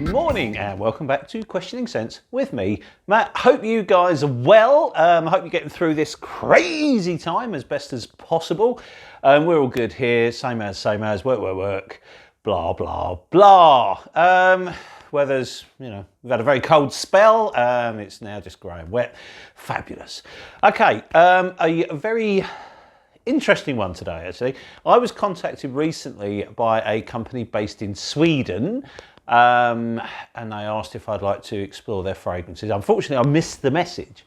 Good morning and welcome back to Questioning Sense with me, Matt. Hope you guys are well. I hope you're getting through this crazy time as best as possible. We're all good here, same as, work, blah, blah, blah. Weather's, we've had a very cold spell. It's now just growing wet. Fabulous. Okay, a very interesting one today, actually. I was contacted recently by a company based in Sweden, and they asked if I'd like to explore their fragrances. Unfortunately, I missed the message,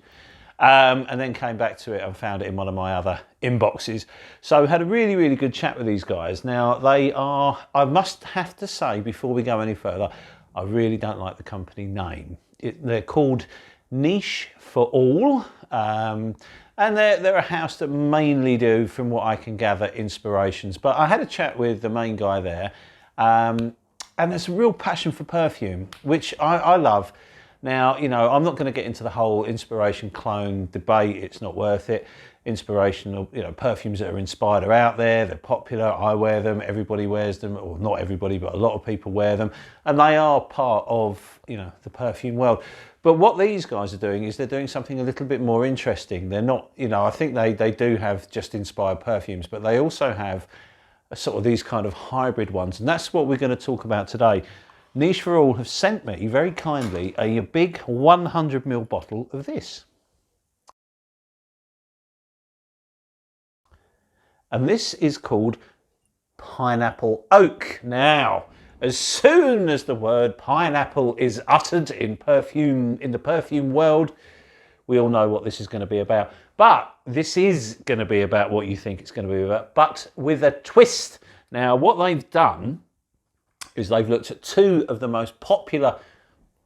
and then came back to it and found it in one of my other inboxes. So had a really, really good chat with these guys. Now, they are, I must have to say, before we go any further, I really don't like the company name. They're called Niche for All. And they're a house that mainly do, from what I can gather, inspirations. But I had a chat with the main guy there, and there's a real passion for perfume, which I love. Now, I'm not going to get into the whole inspiration clone debate. It's not worth it. Inspirational, perfumes that are inspired are out there. They're popular. I wear them. Everybody wears them, or not everybody, but a lot of people wear them, and they are part of, the perfume world. But what these guys are doing is they're doing something a little bit more interesting. They're not, I think they do have just inspired perfumes, but they also have a sort of these kind of hybrid ones. And that's what we're going to talk about today. Niche for All have sent me very kindly a big 100ml bottle of this. And this is called Pineapple Oak. Now, as soon as the word pineapple is uttered in the perfume world, we all know what this is going to be about. But this is going to be about what you think it's going to be about, but with a twist. Now, what they've done is they've looked at two of the most popular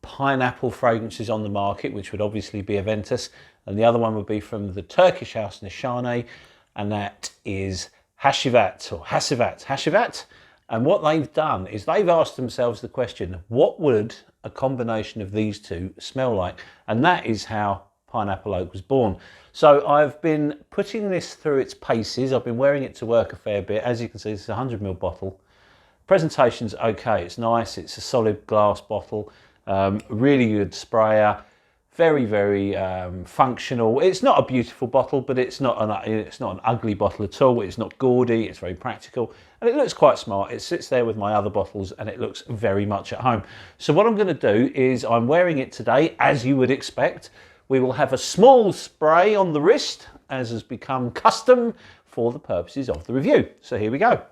pineapple fragrances on the market, which would obviously be Aventus, and the other one would be from the Turkish house Nishane, and that is Hacivat. And what they've done is they've asked themselves the question, what would a combination of these two smell like? And that is how Pineapple Oak was born. So I've been putting this through its paces. I've been wearing it to work a fair bit. As you can see, it's a 100ml bottle. Presentation's okay, it's nice. It's a solid glass bottle, really good sprayer. Very, very functional. It's not a beautiful bottle, but it's not an ugly bottle at all. It's not gaudy. It's very practical, and it looks quite smart. It sits there with my other bottles, and it looks very much at home. So what I'm going to do is I'm wearing it today, as you would expect. We will have a small spray on the wrist, as has become custom for the purposes of the review. So here we go.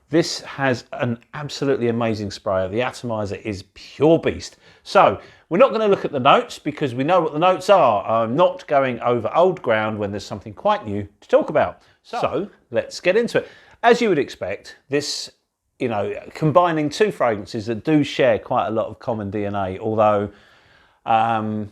This has an absolutely amazing sprayer. The atomizer is pure beast. So we're not going to look at the notes because we know what the notes are. I'm not going over old ground when there's something quite new to talk about. So let's get into it. As you would expect, this, combining two fragrances that do share quite a lot of common DNA, although I've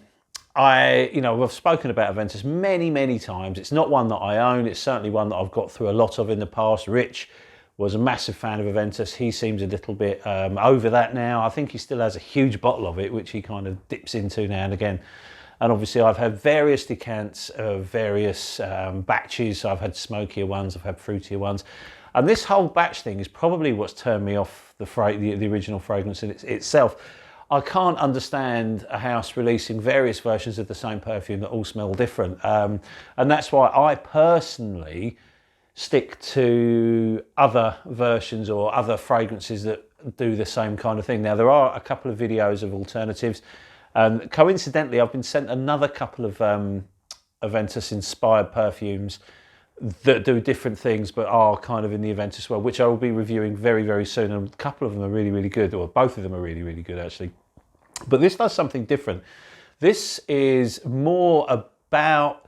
spoken about Aventus many, many times. It's not one that I own. It's certainly one that I've got through a lot of in the past. Rich was a massive fan of Aventus. He seems a little bit over that now. I think he still has a huge bottle of it, which he kind of dips into now and again. And obviously I've had various decants of various batches. So I've had smokier ones, I've had fruitier ones. And this whole batch thing is probably what's turned me off the original fragrance in itself. I can't understand a house releasing various versions of the same perfume that all smell different. And that's why I personally stick to other versions or other fragrances that do the same kind of thing. Now, there are a couple of videos of alternatives. Coincidentally, I've been sent another couple of Aventus inspired perfumes that do different things but are kind of in the Aventus world, which I will be reviewing very, very soon. And a couple of them are really, really good, or both of them are really, really good actually. But this does something different. This is more about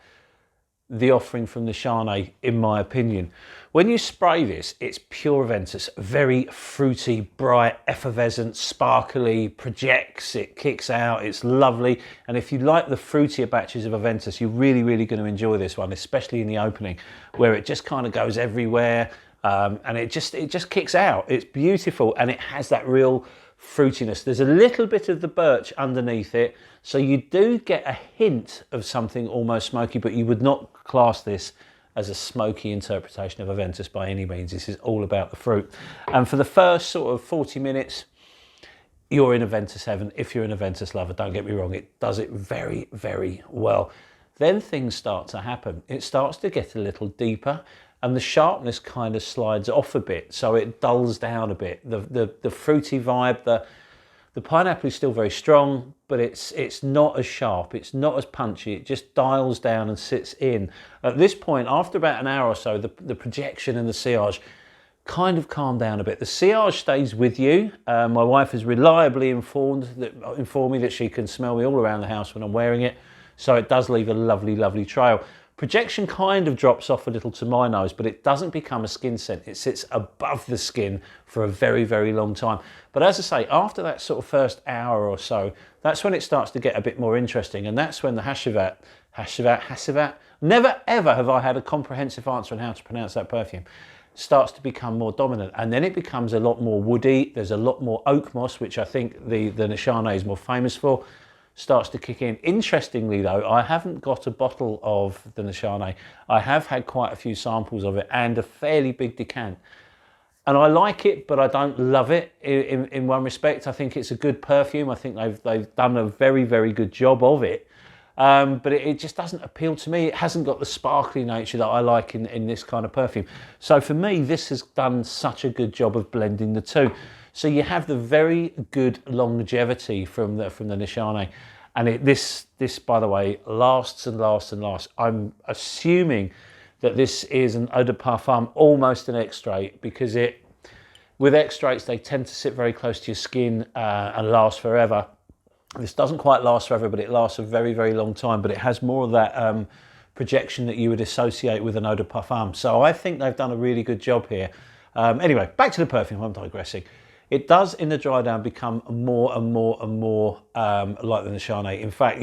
the offering from Nishane, in my opinion. When you spray this, it's pure Aventus, very fruity, bright, effervescent, sparkly, projects, it kicks out, it's lovely. And if you like the fruitier batches of Aventus, you're really, really going to enjoy this one, especially in the opening, where it just kind of goes everywhere, and it just kicks out. It's beautiful, and it has that real fruitiness. There's a little bit of the birch underneath it, so you do get a hint of something almost smoky, but you would not class this as a smoky interpretation of Aventus by any means. This is all about the fruit. And for the first sort of 40 minutes, you're in Aventus heaven. If you're an Aventus lover, don't get me wrong, it does it very, very well. Then things start to happen. It starts to get a little deeper, and the sharpness kind of slides off a bit, so it dulls down a bit. The fruity vibe, the pineapple is still very strong, but it's not as sharp, it's not as punchy, it just dials down and sits in. At this point, after about an hour or so, the projection and the sillage kind of calm down a bit. The sillage stays with you. My wife has reliably informed me that she can smell me all around the house when I'm wearing it, so it does leave a lovely, lovely trail. Projection kind of drops off a little to my nose, but it doesn't become a skin scent. It sits above the skin for a very, very long time. But as I say, after that sort of first hour or so, that's when it starts to get a bit more interesting, and that's when the Hacivat, never ever have I had a comprehensive answer on how to pronounce that perfume, starts to become more dominant, and then it becomes a lot more woody. There's a lot more oak moss, which I think the Nishane is more famous for, starts to kick in. Interestingly though, I haven't got a bottle of the Nishane. I have had quite a few samples of it and a fairly big decant. And I like it, but I don't love it in one respect. I think it's a good perfume. I think they've done a very, very good job of it. But it just doesn't appeal to me. It hasn't got the sparkly nature that I like in this kind of perfume. So for me, this has done such a good job of blending the two. So you have the very good longevity from the Nishane. And this, by the way, lasts and lasts and lasts. I'm assuming that this is an eau de parfum, almost an extrait, because with extraits, they tend to sit very close to your skin and last forever. This doesn't quite last forever, but it lasts a very, very long time, but it has more of that projection that you would associate with an eau de parfum. So I think they've done a really good job here. Anyway, back to the perfume, I'm digressing. It does, in the dry down, become more and more and more like the Nishane. In fact,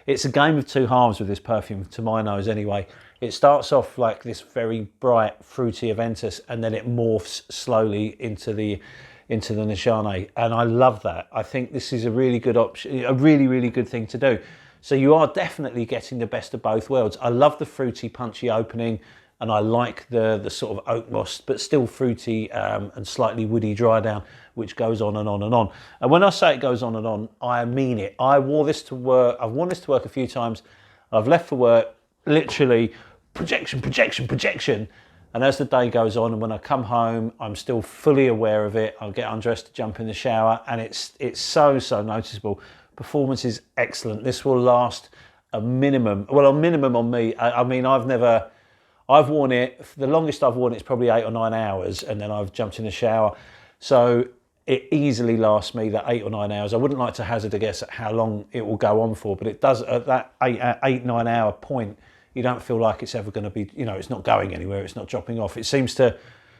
it's a game of two halves with this perfume, to my nose anyway. It starts off like this very bright, fruity Aventus, and then it morphs slowly into the Nishane, and I love that. I think this is a really good option, a really, really good thing to do. So you are definitely getting the best of both worlds. I love the fruity, punchy opening, and I like the sort of oak moss, but still fruity and slightly woody dry down, which goes on and on and on. And when I say it goes on and on, I mean it. I wore this to work. I've worn this to work a few times. I've left for work, literally projection, projection, projection. And as the day goes on, and when I come home, I'm still fully aware of it. I'll get undressed to jump in the shower, and it's so, so noticeable. Performance is excellent. This will last a minimum on me. I mean, I've worn it, the longest I've worn it is probably 8 or 9 hours, and then I've jumped in the shower. So it easily lasts me that 8 or 9 hours. I wouldn't like to hazard a guess at how long it will go on for, but it does at that 8-9 hour point. You don't feel like it's ever going to be, it's not going anywhere, it's not dropping off. It seems to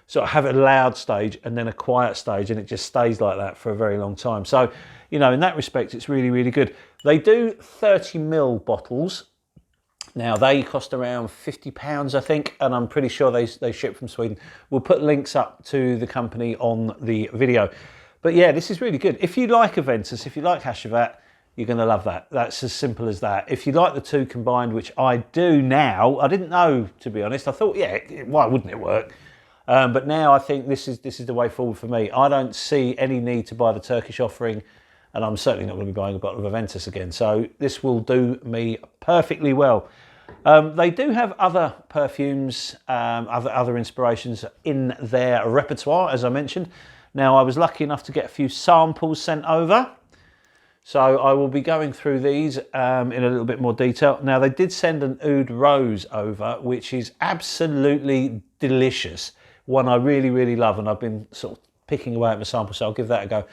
sort of have a loud stage and then a quiet stage, and it just stays like that for a very long time. So, in that respect, it's really, really good. They do 30ml bottles. Now, they cost around £50, I think, and I'm pretty sure they ship from Sweden. We'll put links up to the company on the video. But yeah, this is really good. If you like Aventus, if you like Hacivat, you're going to love that. That's as simple as that. If you like the two combined, which I do now, I didn't know, to be honest. I thought, yeah, why wouldn't it work? But now I think this is the way forward for me. I don't see any need to buy the Turkish offering, and I'm certainly not going to be buying a bottle of Aventus again. So this will do me perfectly well. They do have other perfumes, other inspirations in their repertoire, as I mentioned. Now, I was lucky enough to get a few samples sent over. So I will be going through these in a little bit more detail. Now, they did send an Oud Rose over, which is absolutely delicious. One I really, really love, and I've been sort of picking away at my sample, so I'll give that a go.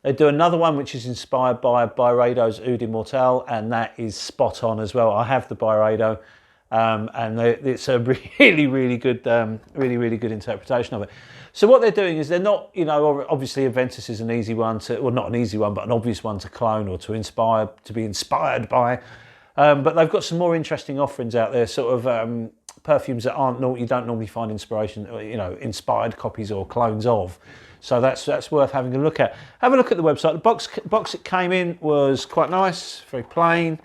They do another one which is inspired by Byredo's Oud Immortelle, and that is spot on as well. I have the Byredo, and it's a really, really good interpretation of it. So what they're doing is they're not, obviously Aventus is an easy one to, well, not an easy one, but an obvious one to clone or to be inspired by. But they've got some more interesting offerings out there, sort of perfumes that you don't normally find inspired copies or clones of. So that's worth having a look at. Have a look at the website. The box it came in was quite nice, very plain,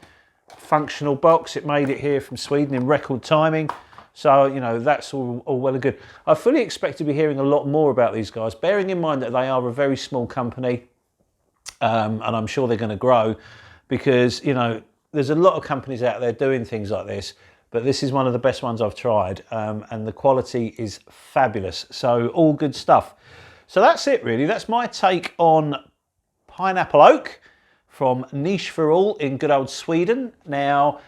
functional box. It made it here from Sweden in record timing. So, that's all well and good. I fully expect to be hearing a lot more about these guys, bearing in mind that they are a very small company. and I'm sure they're going to grow because, you know, there's a lot of companies out there doing things like this, but this is one of the best ones I've tried, and the quality is fabulous. So all good stuff. So that's it really. That's my take on pineapple oak from Niche for All in good old Sweden. Now,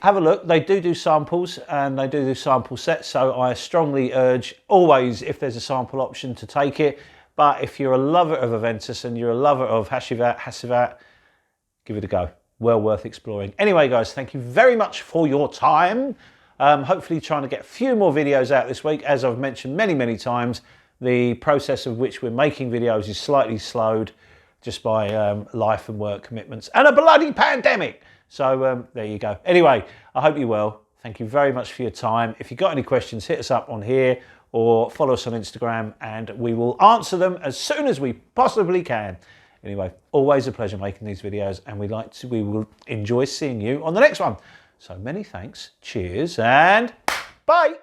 have a look. They do samples and they do sample sets. So I strongly urge always, if there's a sample option, to take it. But if you're a lover of Aventus and you're a lover of Hacivat, give it a go. Well worth exploring. Anyway, guys, thank you very much for your time. Hopefully trying to get a few more videos out this week. As I've mentioned many, many times, the process of which we're making videos is slightly slowed just by life and work commitments and a bloody pandemic. So there you go. Anyway, I hope you're well. Thank you very much for your time. If you've got any questions, hit us up on here or follow us on Instagram and we will answer them as soon as we possibly can. Anyway, always a pleasure making these videos, and we will enjoy seeing you on the next one. So many thanks, cheers, and bye.